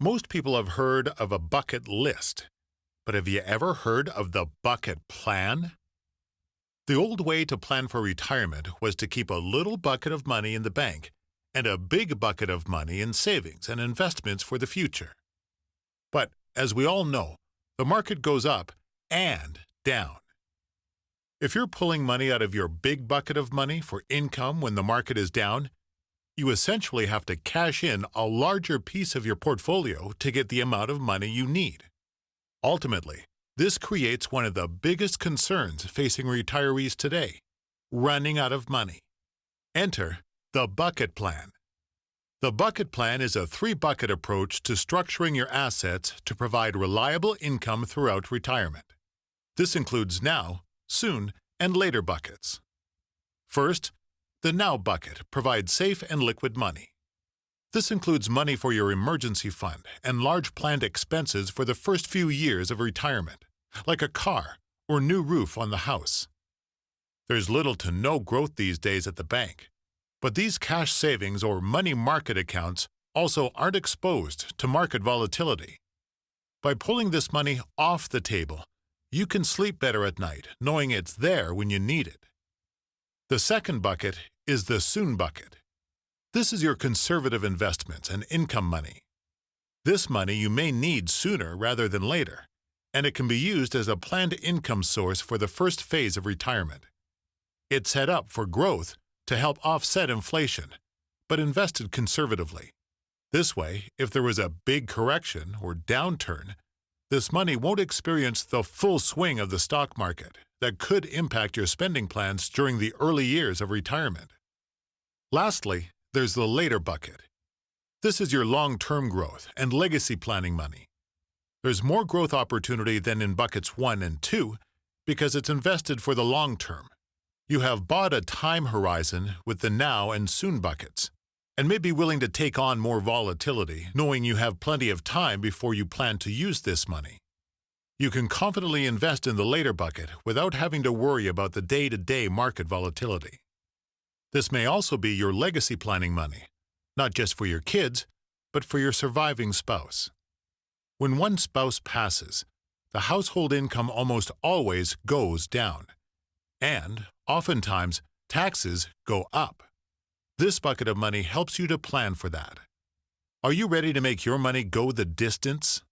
Most people have heard of a bucket list, but have you ever heard of the bucket plan? The old way to plan for retirement was to keep a little bucket of money in the bank and a big bucket of money in savings and investments for the future. But as we all know, the market goes up and down. If you're pulling money out of your big bucket of money for income when the market is down, you essentially have to cash in a larger piece of your portfolio to get the amount of money you need. Ultimately, this creates one of the biggest concerns facing retirees today: running out of money. Enter the bucket plan. The bucket plan is a three-bucket approach to structuring your assets to provide reliable income throughout retirement. This includes now, soon, and later buckets. First, the now bucket provides safe and liquid money. This includes money for your emergency fund and large planned expenses for the first few years of retirement, like a car or new roof on the house. There's little to no growth these days at the bank, but these cash savings or money market accounts also aren't exposed to market volatility. By pulling this money off the table, you can sleep better at night knowing it's there when you need it. The second bucket is the soon bucket. This is your conservative investments and income money. This money you may need sooner rather than later, and it can be used as a planned income source for the first phase of retirement. It's set up for growth to help offset inflation, but invested conservatively. This way, if there was a big correction or downturn, this money won't experience the full swing of the stock market that could impact your spending plans during the early years of retirement. Lastly, there's the later bucket. This is your long-term growth and legacy planning money. There's more growth opportunity than in buckets 1 and 2 because it's invested for the long term. You have bought a time horizon with the now and soon buckets, and may be willing to take on more volatility knowing you have plenty of time before you plan to use this money. You can confidently invest in the later bucket without having to worry about the day-to-day market volatility. This may also be your legacy planning money, not just for your kids, but for your surviving spouse. When one spouse passes, the household income almost always goes down, and oftentimes taxes go up. This bucket of money helps you to plan for that. Are you ready to make your money go the distance?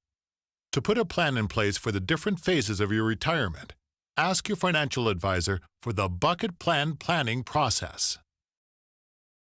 To put a plan in place for the different phases of your retirement, ask your financial advisor for the bucket plan planning process.